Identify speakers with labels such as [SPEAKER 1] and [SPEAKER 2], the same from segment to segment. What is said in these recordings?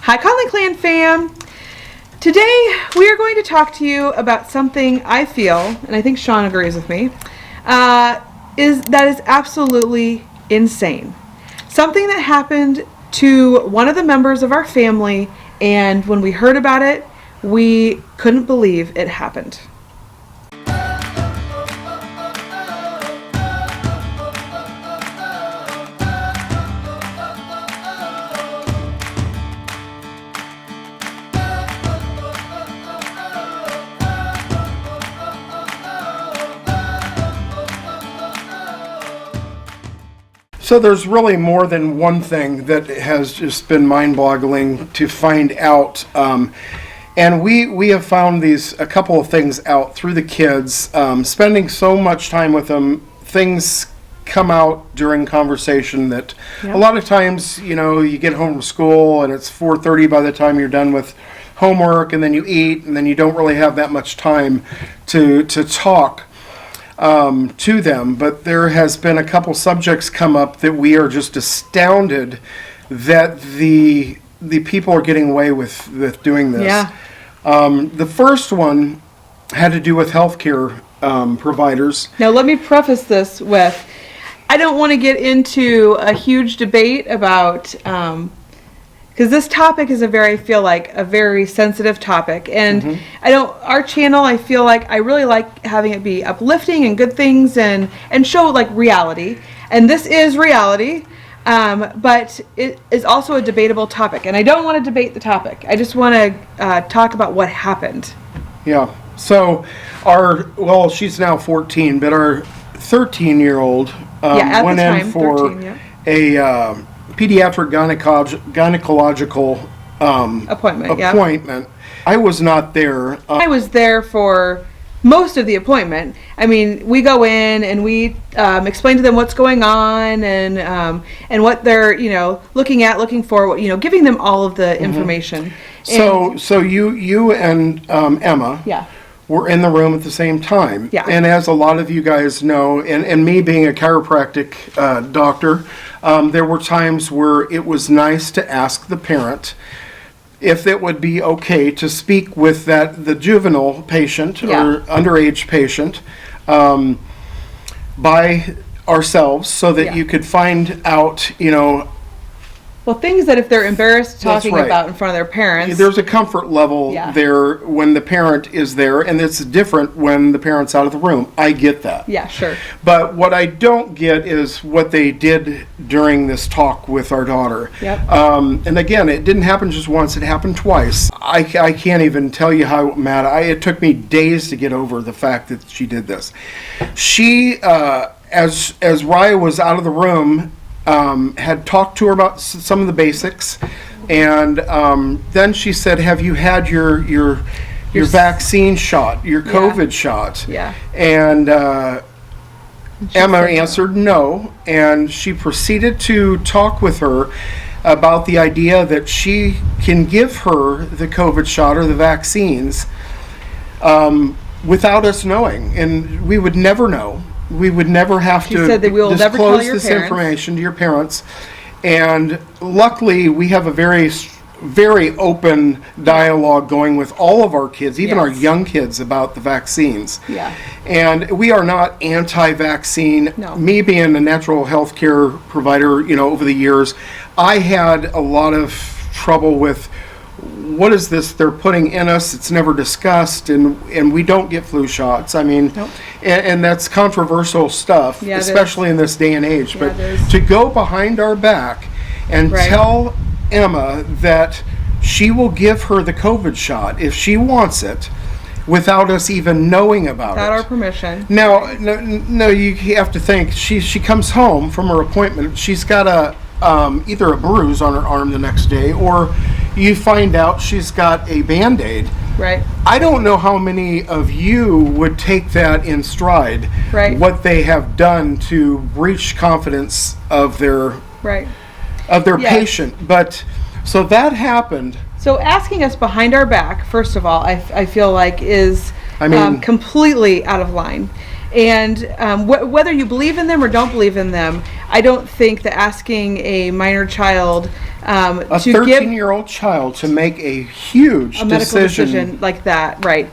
[SPEAKER 1] Hi Conley Clan fam! Today we are going to talk to you about something I feel, and I think Sean agrees with me, is absolutely insane. Something that happened to one of the members of our family, and when we heard about it, we couldn't believe it happened.
[SPEAKER 2] So there's really more than one thing that has just been mind-boggling to find out. And we have found a couple of things out through the kids. Spending so much time with them, things come out during conversation that a lot of times, you get home from school and it's 4:30 by the time you're done with homework, and then you eat, and then you don't really have that much time to talk to them. But there has been a couple subjects come up that we are just astounded that the people are getting away with doing this.
[SPEAKER 1] Yeah.
[SPEAKER 2] The first one had to do with healthcare providers.
[SPEAKER 1] Now let me preface this with, I don't want to get into a huge debate about because this topic is I feel like a very sensitive topic, and our channel, I feel like I really like having it be uplifting and good things and show like reality, and this is reality, but it is also a debatable topic, and I don't want to debate the topic. I just want to talk about what happened.
[SPEAKER 2] Yeah. So she's now 14, but our 13-year-old went in for
[SPEAKER 1] 13,
[SPEAKER 2] a pediatric gynecological appointment. I was not there.
[SPEAKER 1] I was there for most of the appointment. I mean, we go in and we explain to them what's going on and what they're looking for, giving them all of the information.
[SPEAKER 2] So you and Emma were in the room at the same time.
[SPEAKER 1] Yeah.
[SPEAKER 2] And as a lot of you guys know, and me being a chiropractic doctor, there were times where it was nice to ask the parent if it would be okay to speak with the juvenile patient or underage patient by ourselves, so that you could find out,
[SPEAKER 1] well, things that if they're embarrassed talking about in front of their parents.
[SPEAKER 2] There's a comfort level there when the parent is there, and it's different when the parent's out of the room. I get that.
[SPEAKER 1] Yeah, sure.
[SPEAKER 2] But what I don't get is what they did during this talk with our daughter.
[SPEAKER 1] Yep.
[SPEAKER 2] And again, it didn't happen just once, it happened twice. I can't even tell you how mad it took me days to get over the fact that she did this. She, as Raya was out of the room, had talked to her about some of the basics, and then she said, "Have you had your vaccine shot, your COVID shot?"
[SPEAKER 1] Yeah.
[SPEAKER 2] And Emma answered no, and she proceeded to talk with her about the idea that she can give her the COVID shot or the vaccines without us knowing, and we would never know. We would never have to
[SPEAKER 1] said that we will never tell
[SPEAKER 2] disclose
[SPEAKER 1] your
[SPEAKER 2] this
[SPEAKER 1] parents.
[SPEAKER 2] information to your parents. And luckily, we have a very, very open dialogue going with all of our kids, even our young kids, about the vaccines.
[SPEAKER 1] Yeah.
[SPEAKER 2] And we are not anti-vaccine.
[SPEAKER 1] No.
[SPEAKER 2] Me being a natural health care provider, over the years, I had a lot of trouble with, what is this they're putting in us? It's never discussed, and we don't get flu shots. I mean, and that's controversial stuff, especially in this day and age. But to go behind our back and tell Emma that she will give her the COVID shot if she wants it, without us even knowing about it.
[SPEAKER 1] Without our permission.
[SPEAKER 2] Now, no, you have to think, she comes home from her appointment, she's got either a bruise on her arm the next day, or you find out she's got a Band-Aid.
[SPEAKER 1] Right.
[SPEAKER 2] I don't know how many of you would take that in stride, what they have done to breach confidence of their patient. But so that happened.
[SPEAKER 1] So asking us behind our back, first of all, I feel like is completely out of line. And whether you believe in them or don't believe in them, I don't think that asking a minor child
[SPEAKER 2] A
[SPEAKER 1] to give
[SPEAKER 2] 13-year-old child to make a huge
[SPEAKER 1] a medical decision like that, right,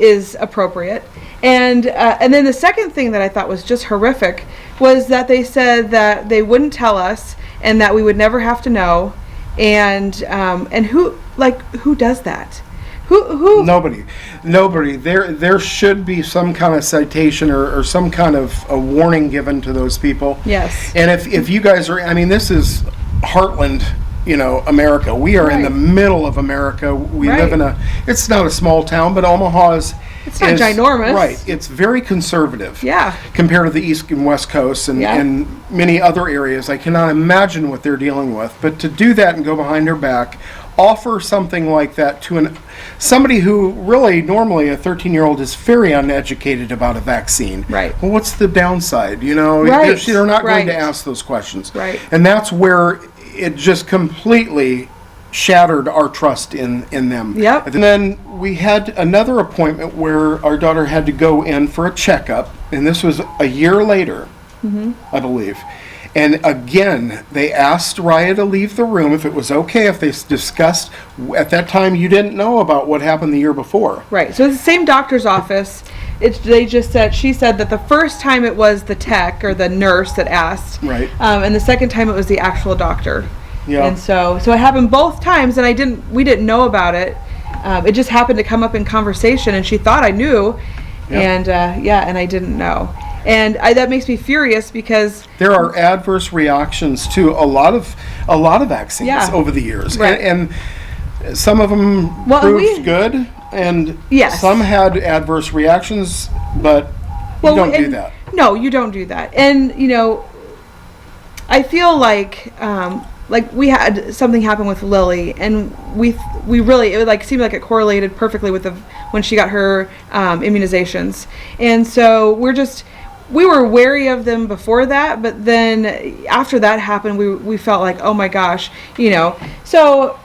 [SPEAKER 1] is appropriate. And then the second thing that I thought was just horrific was that they said that they wouldn't tell us and that we would never have to know. And who does that? Who?
[SPEAKER 2] Nobody. There should be some kind of citation or some kind of a warning given to those people.
[SPEAKER 1] Yes.
[SPEAKER 2] And if you guys are, I mean, this is Heartland, America. We are in the middle of America. We live in it's not a small town, but Omaha is.
[SPEAKER 1] It's not ginormous.
[SPEAKER 2] Right. It's very conservative.
[SPEAKER 1] Yeah.
[SPEAKER 2] Compared to the East and West Coast and many other areas. I cannot imagine what they're dealing with. But to do that and go behind their back, offer something like that to somebody who really normally a 13-year-old is very uneducated about a vaccine.
[SPEAKER 1] Right.
[SPEAKER 2] Well, what's the downside? They're not going to ask those questions.
[SPEAKER 1] Right.
[SPEAKER 2] And that's where it just completely shattered our trust in them.
[SPEAKER 1] Yep.
[SPEAKER 2] And then we had another appointment where our daughter had to go in for a checkup, and this was a year later, I believe. And again, they asked Raya to leave the room if it was okay if they discussed. At that time, you didn't know about what happened the year before.
[SPEAKER 1] Right. So it's the same doctor's office. She said that the first time it was the tech or the nurse that asked.
[SPEAKER 2] Right.
[SPEAKER 1] And the second time it was the actual doctor.
[SPEAKER 2] Yeah.
[SPEAKER 1] And so it happened both times, and we didn't know about it. It just happened to come up in conversation, and she thought I knew, and I didn't know. And that makes me furious because
[SPEAKER 2] there are adverse reactions to a lot of vaccines over the years,
[SPEAKER 1] right.
[SPEAKER 2] and some of them proved good, and some had adverse reactions, but you don't do that.
[SPEAKER 1] No, you don't do that. And I feel like we had something happen with Lily, and we really, it seemed like it correlated perfectly with when she got her immunizations, and so we were wary of them before that, but then after that happened, we felt like, oh my gosh, so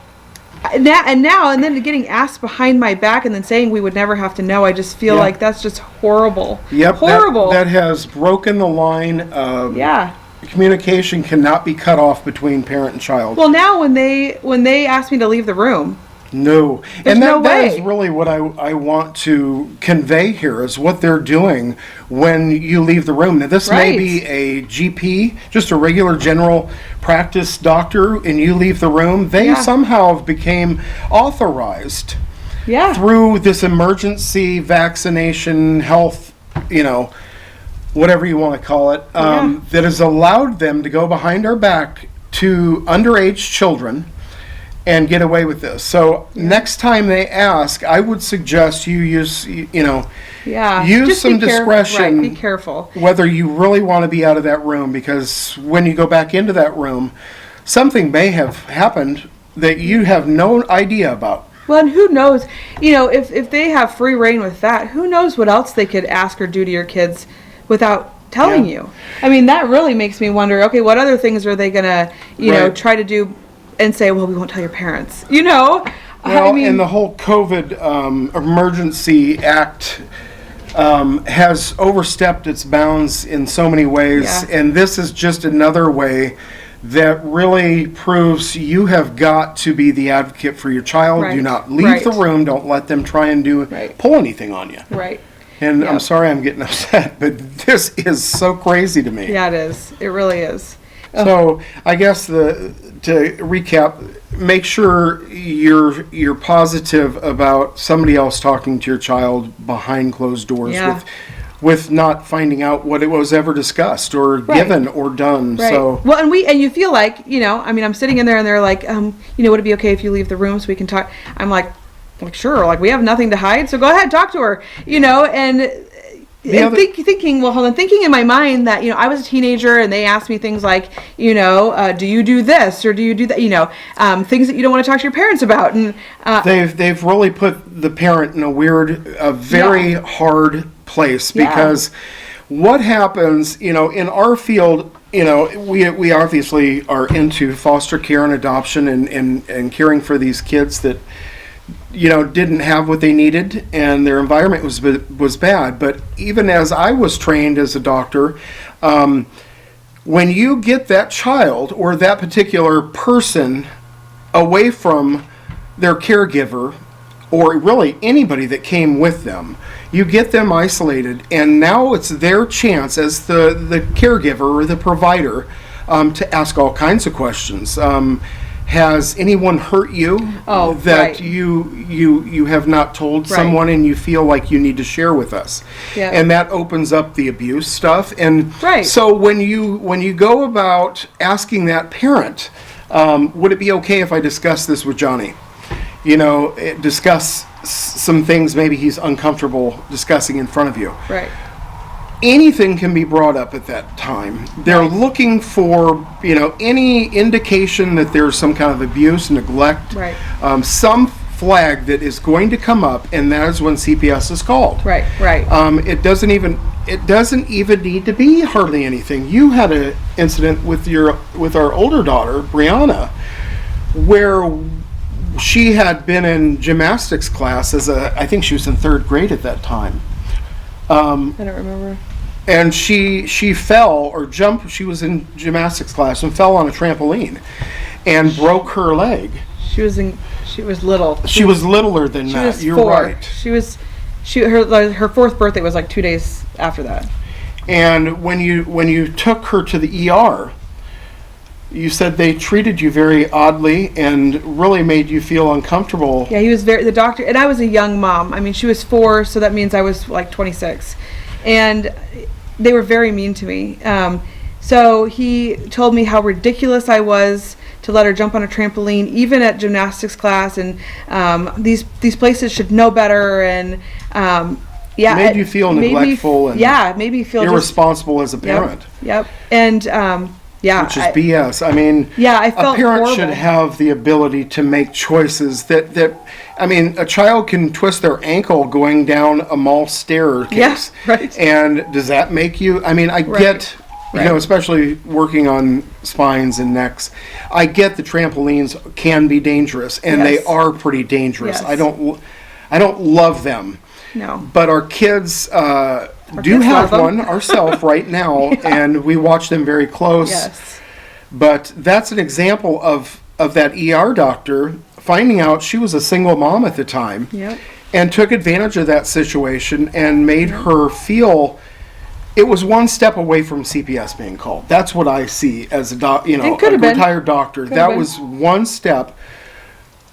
[SPEAKER 1] and then getting asked behind my back and then saying we would never have to know, I just feel like that's just horrible.
[SPEAKER 2] Yep,
[SPEAKER 1] horrible.
[SPEAKER 2] That has broken the line. Communication cannot be cut off between parent and child.
[SPEAKER 1] Well, now when they asked me to leave the room,
[SPEAKER 2] no,
[SPEAKER 1] there's
[SPEAKER 2] and
[SPEAKER 1] no way.
[SPEAKER 2] That is really what I want to convey here is what they're doing when you leave the room. Now, this may be a GP, just a regular general practice doctor, and you leave the room. They somehow became authorized through this emergency vaccination health, whatever you want to call it, that has allowed them to go behind our back to underage children and get away with this. So next time they ask, I would suggest you use, use some discretion.
[SPEAKER 1] Be careful.
[SPEAKER 2] Whether you really want to be out of that room, because when you go back into that room, something may have happened that you have no idea about.
[SPEAKER 1] Well, and who knows, if they have free reign with that, who knows what else they could ask or do to your kids without telling you. I mean, that really makes me wonder, okay, what other things are they going to, try to do and say, well, we won't tell your parents, Well,
[SPEAKER 2] and the whole COVID Emergency Act has overstepped its bounds in so many ways, and this is just another way that really proves you have got to be the advocate for your child. Do not leave the room. Don't let them try and pull anything on you. Right. And I'm sorry I'm getting upset, but this is so crazy to me.
[SPEAKER 1] Yeah, it is. It really is.
[SPEAKER 2] So I guess to recap, make sure you're positive about somebody else talking to your child behind closed doors with not finding out what it was ever discussed or given or done.
[SPEAKER 1] Right.
[SPEAKER 2] So
[SPEAKER 1] and you feel like, I'm sitting in there and they're like, would it be okay if you leave the room so we can talk? I'm like sure, we have nothing to hide, so go ahead, talk to her, thinking in my mind that, I was a teenager and they asked me things like, do you do this or do you do that, things that you don't want to talk to your parents about. And
[SPEAKER 2] they've really put the parent in a very hard place, because what happens, in our field, we obviously are into foster care and adoption and caring for these kids that didn't have what they needed and their environment was bad. But even as I was trained as a doctor, when you get that child or that particular person away from their caregiver, or really anybody that came with them, you get them isolated, and now it's their chance as the caregiver or the provider to ask all kinds of questions. Has anyone hurt you that you have not told someone and you feel like you need to share with us?
[SPEAKER 1] Yeah.
[SPEAKER 2] And that opens up the abuse stuff. And
[SPEAKER 1] Right.
[SPEAKER 2] so when you go about asking that parent, would it be okay if I discuss this with Johnny? Discuss some things maybe he's uncomfortable discussing in front of you.
[SPEAKER 1] Right.
[SPEAKER 2] Anything can be brought up at that time. They're looking for, any indication that there's some kind of abuse, neglect,
[SPEAKER 1] Right.
[SPEAKER 2] some flag that is going to come up, and that is when CPS is called.
[SPEAKER 1] Right. Right.
[SPEAKER 2] It doesn't even need to be hardly anything. You had an incident with our older daughter, Brianna, where she had been in gymnastics class I think she was in 3rd grade at that time.
[SPEAKER 1] I don't remember.
[SPEAKER 2] And she fell or jumped. She was in gymnastics class and fell on a trampoline and broke her leg.
[SPEAKER 1] She was little.
[SPEAKER 2] She was littler than
[SPEAKER 1] She
[SPEAKER 2] that.
[SPEAKER 1] was
[SPEAKER 2] You're
[SPEAKER 1] 4.
[SPEAKER 2] right.
[SPEAKER 1] Her 4th birthday was like 2 days after that.
[SPEAKER 2] And when you took her to the ER, you said they treated you very oddly and really made you feel uncomfortable.
[SPEAKER 1] Yeah, he was the doctor, and I was a young mom. I mean, she was 4, so that means I was like 26. And they were very mean to me. So he told me how ridiculous I was to let her jump on a trampoline, even at gymnastics class, and these places should know better. And
[SPEAKER 2] Made you feel neglectful and
[SPEAKER 1] made me feel
[SPEAKER 2] irresponsible as a parent.
[SPEAKER 1] Yep. And
[SPEAKER 2] which is BS. I mean,
[SPEAKER 1] I felt
[SPEAKER 2] a parent
[SPEAKER 1] horrible.
[SPEAKER 2] should have the ability to make choices that I mean, a child can twist their ankle going down a mall staircase.
[SPEAKER 1] Yeah, right.
[SPEAKER 2] And does that make you? I mean, I get, especially working on spines and necks, I get the trampolines can be dangerous, and they are pretty dangerous.
[SPEAKER 1] Yes.
[SPEAKER 2] I don't love them.
[SPEAKER 1] No.
[SPEAKER 2] But our kids do
[SPEAKER 1] kids
[SPEAKER 2] have
[SPEAKER 1] love them.
[SPEAKER 2] one ourselves right now, and we watch them very close.
[SPEAKER 1] Yes.
[SPEAKER 2] But that's an example of that ER doctor finding out she was a single mom at the time, and took advantage of that situation and made her feel it was one step away from CPS being called. That's what I see as a retired doctor. That was one step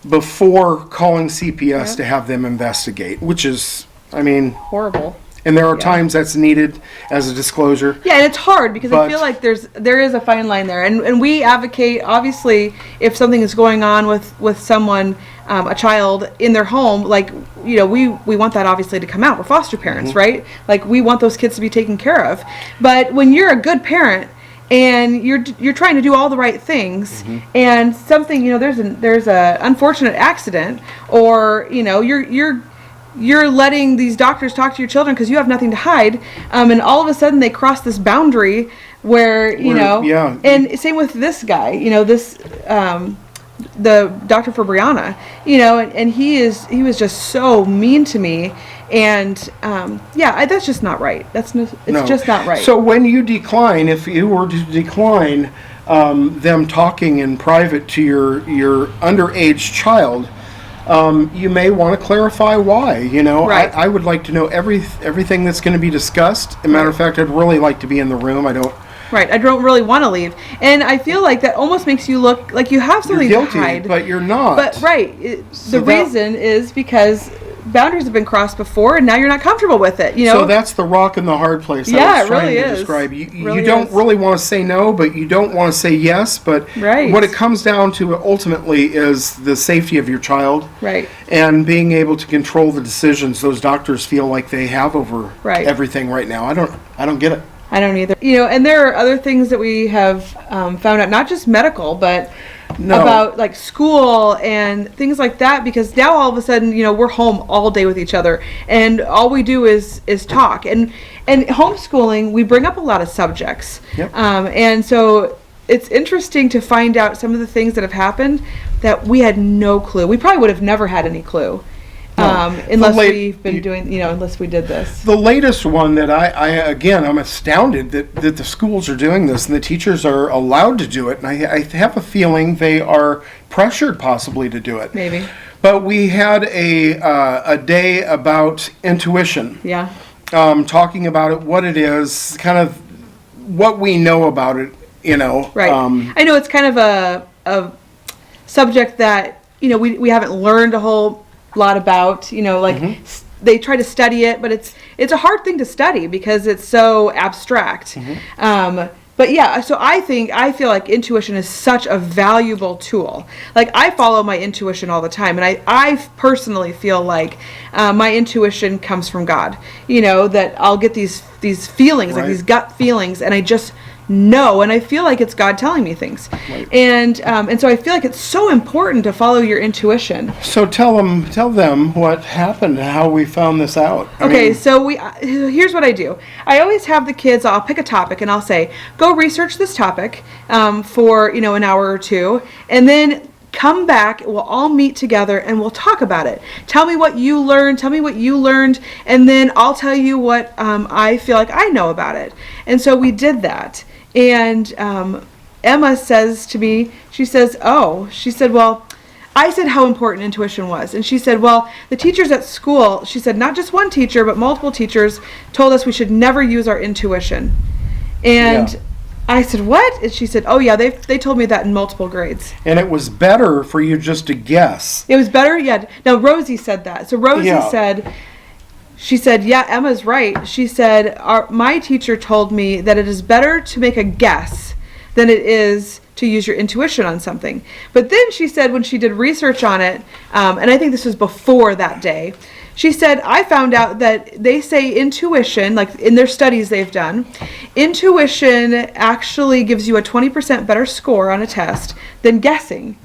[SPEAKER 2] before calling CPS to have them investigate, which is, I mean,
[SPEAKER 1] horrible.
[SPEAKER 2] And there are times that's needed as a disclosure.
[SPEAKER 1] Yeah, and it's hard because I feel like there is a fine line there, and we advocate, obviously, if something is going on with someone, a child in their home, like, we want that obviously to come out. We're foster parents, right? Like, we want those kids to be taken care of. But when you're a good parent and you're trying to do all the right things, and something, there's a unfortunate accident, or you're letting these doctors talk to your children because you have nothing to hide, and all of a sudden they cross this boundary where and same with this guy, the doctor for Brianna, and he was just so mean to me, and that's just not right. It's just not right.
[SPEAKER 2] So when you decline, if you were to decline them talking in private to your underage child, you may want to clarify why.
[SPEAKER 1] Right.
[SPEAKER 2] I would like to know everything that's going to be discussed. As a matter of fact, I'd really like to be in the room. I don't really want to leave, and I feel like that almost makes you look like you have something you're guilty,
[SPEAKER 1] to hide,
[SPEAKER 2] but you're not.
[SPEAKER 1] But the reason is because boundaries have been crossed before, and now you're not comfortable with it.
[SPEAKER 2] So that's the rock and the hard place. I was trying to describe. You don't really want to say no, but you don't want to say yes. But what it comes down to ultimately is the safety of your child, and being able to control the decisions those doctors feel like they have over everything right now. I don't get it.
[SPEAKER 1] I don't either. And there are other things that we have found out, not just medical, but about like school and things like that, because now all of a sudden, we're home all day with each other, and all we do is talk. And homeschooling, we bring up a lot of subjects. And so it's interesting to find out some of the things that have happened that we had no clue. We probably would have never had any clue. unless we've been doing, unless we did this.
[SPEAKER 2] The latest one that I'm astounded that the schools are doing this and the teachers are allowed to do it. And I have a feeling they are pressured possibly to do it.
[SPEAKER 1] Maybe.
[SPEAKER 2] But we had a day about intuition.
[SPEAKER 1] Yeah.
[SPEAKER 2] Talking about it, what it is, kind of what we know about it,
[SPEAKER 1] Right. I know it's kind of a subject that, we haven't learned a whole lot about, they try to study it, but it's a hard thing to study because it's so abstract. But yeah, so I feel like intuition is such a valuable tool. Like, I follow my intuition all the time, and I personally feel like my intuition comes from God. That I'll get these feelings,
[SPEAKER 2] right.
[SPEAKER 1] like these gut feelings, and I just know, and I feel like it's God telling me things.
[SPEAKER 2] Right.
[SPEAKER 1] And so I feel like it's so important to follow your intuition.
[SPEAKER 2] So tell them what happened, how we found this out.
[SPEAKER 1] So here's what I do. I always have the kids, I'll pick a topic and I'll say, go research this topic for, an hour or two, and then come back, we'll all meet together and we'll talk about it. Tell me what you learned, and then I'll tell you what I feel like I know about it. And so we did that. And Emma says to me, she said, well, I said how important intuition was. And she said, well, the teachers at school, she said, not just one teacher, but multiple teachers told us we should never use our intuition. And yeah. I said, what? And she said, oh yeah, they told me that in multiple grades.
[SPEAKER 2] And it was better for you just to guess.
[SPEAKER 1] It was better, yeah. Now, Rosie said that. So Rosie said, she said, yeah, Emma's right. She said, my teacher told me that it is better to make a guess than it is to use your intuition on something. But then she said when she did research on it, and I think this was before that day, she said, I found out that they say intuition, like in their studies they've done, intuition actually gives you a 20% better score on a test than guessing.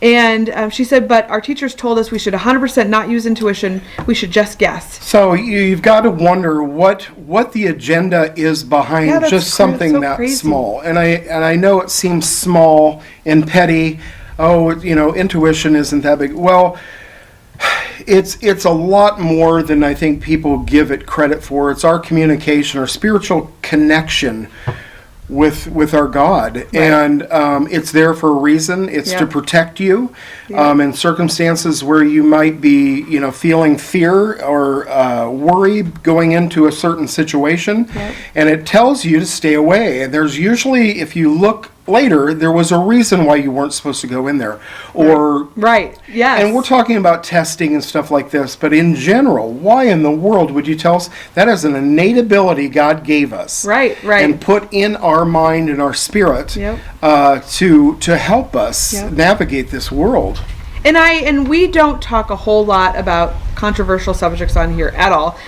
[SPEAKER 1] And she said, but our teachers told us we should 100% not use intuition. We should just guess.
[SPEAKER 2] So you've got to wonder what the agenda is behind just something so that crazy. Small. And I know it seems small and petty. Oh, intuition isn't that big. Well, it's a lot more than I think people give it credit for. It's our communication, our spiritual connection with our God, right. And it's there for a reason. It's to protect you in circumstances where you might be, feeling fear or worry going into a certain situation, and it tells you to stay away. And there's usually, if you look later, there was a reason why you weren't supposed to go in there, or
[SPEAKER 1] right. Yes.
[SPEAKER 2] And we're talking about testing and stuff like this, but in general, why in the world would you tell us that is an innate ability God gave us,
[SPEAKER 1] right,
[SPEAKER 2] and put in our mind and our spirit, to help us navigate this world?
[SPEAKER 1] And we don't talk a whole lot about controversial subjects on here at all.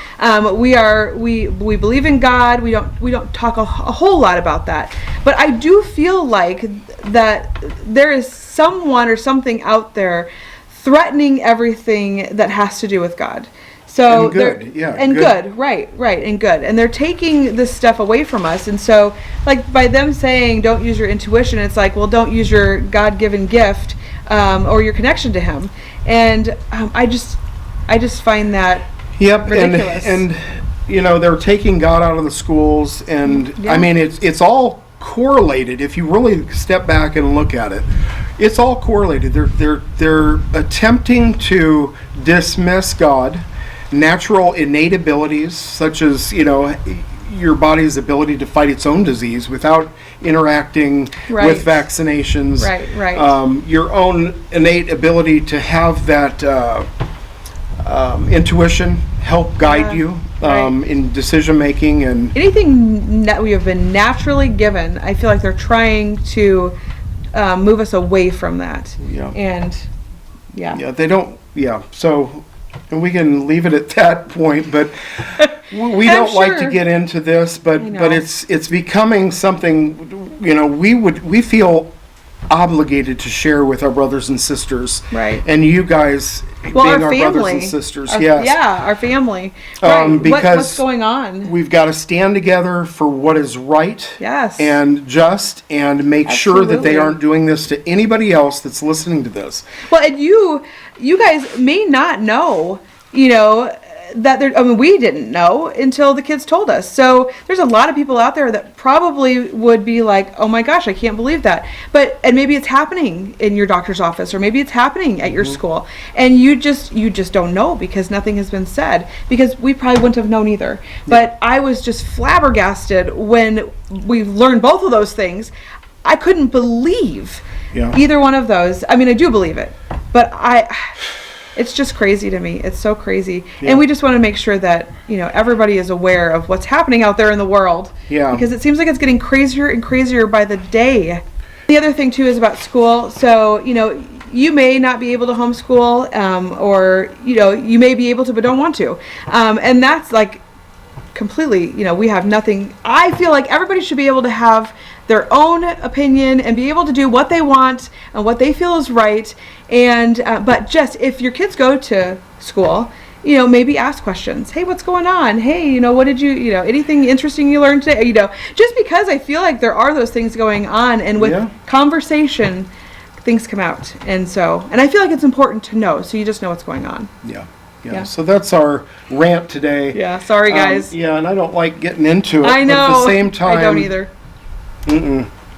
[SPEAKER 1] We believe in God. We don't talk a whole lot about that. But I do feel like that there is someone or something out there threatening everything that has to do with God. So
[SPEAKER 2] and good,
[SPEAKER 1] right, and good. And they're taking this stuff away from us. And so, like, by them saying don't use your intuition, it's like, well, don't use your God-given gift or your connection to Him. And I just find that ridiculous.
[SPEAKER 2] And they're taking God out of the schools, and I mean it's all correlated. If you really step back and look at it, it's all correlated. They're attempting to dismiss God, natural innate abilities such as your body's ability to fight its own disease without interacting with vaccinations.
[SPEAKER 1] Right.
[SPEAKER 2] Your own innate ability to have that intuition help guide you in decision making, and
[SPEAKER 1] anything that we have been naturally given. I feel like they're trying to move us away from that.
[SPEAKER 2] They don't. So. And we can leave it at that point, but we don't like to get into this, but it's becoming something, we feel obligated to share with our brothers and sisters.
[SPEAKER 1] Right.
[SPEAKER 2] And you guys being our brothers and sisters.
[SPEAKER 1] Our family.
[SPEAKER 2] Because
[SPEAKER 1] what's going on?
[SPEAKER 2] We've got to stand together for what is right and just, and make sure that they aren't doing this to anybody else that's listening to this.
[SPEAKER 1] Well, and you guys may not know you know, that I mean, we didn't know until the kids told us. So there's a lot of people out there that probably would be like, oh my gosh, I can't believe that. And maybe it's happening in your doctor's office, or maybe it's happening at your school, and you just don't know because nothing has been said, because we probably wouldn't have known either. Yeah. But I was just flabbergasted when we learned both of those things. I couldn't believe either one of those. I mean, I do believe it, but it's just crazy to me. It's so crazy. Yeah. And we just want to make sure that, you know, everybody is aware of what's happening out there in the world. Yeah. Because it seems like it's getting crazier and crazier by the day. The other thing, too, is about school. So, you know, you may not be able to homeschool, or, you know, you may be able to but don't want to. And that's like completely, you know, we have nothing. I feel like everybody should be able to have their own opinion and be able to do what they want and what they feel is right. And but just if your kids go to school, you know, maybe ask questions. Hey, what's going on? Hey, you know, what did you know, anything interesting you learned today? You know, just because I feel like there are those things going on, and with conversation, things come out. And I feel like it's important to know, so you just know what's going on.
[SPEAKER 2] Yeah. So that's our rant today.
[SPEAKER 1] Yeah, sorry guys.
[SPEAKER 2] And I don't like getting into it.
[SPEAKER 1] I know.
[SPEAKER 2] But at the same time,
[SPEAKER 1] I don't either.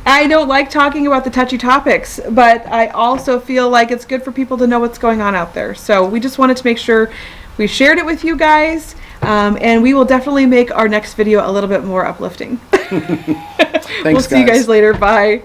[SPEAKER 1] I don't like talking about the touchy topics, but I also feel like it's good for people to know what's going on out there. So we just wanted to make sure we shared it with you guys, and we will definitely make our next video a little bit more uplifting.
[SPEAKER 2] Thanks,
[SPEAKER 1] we'll see you guys later. Bye.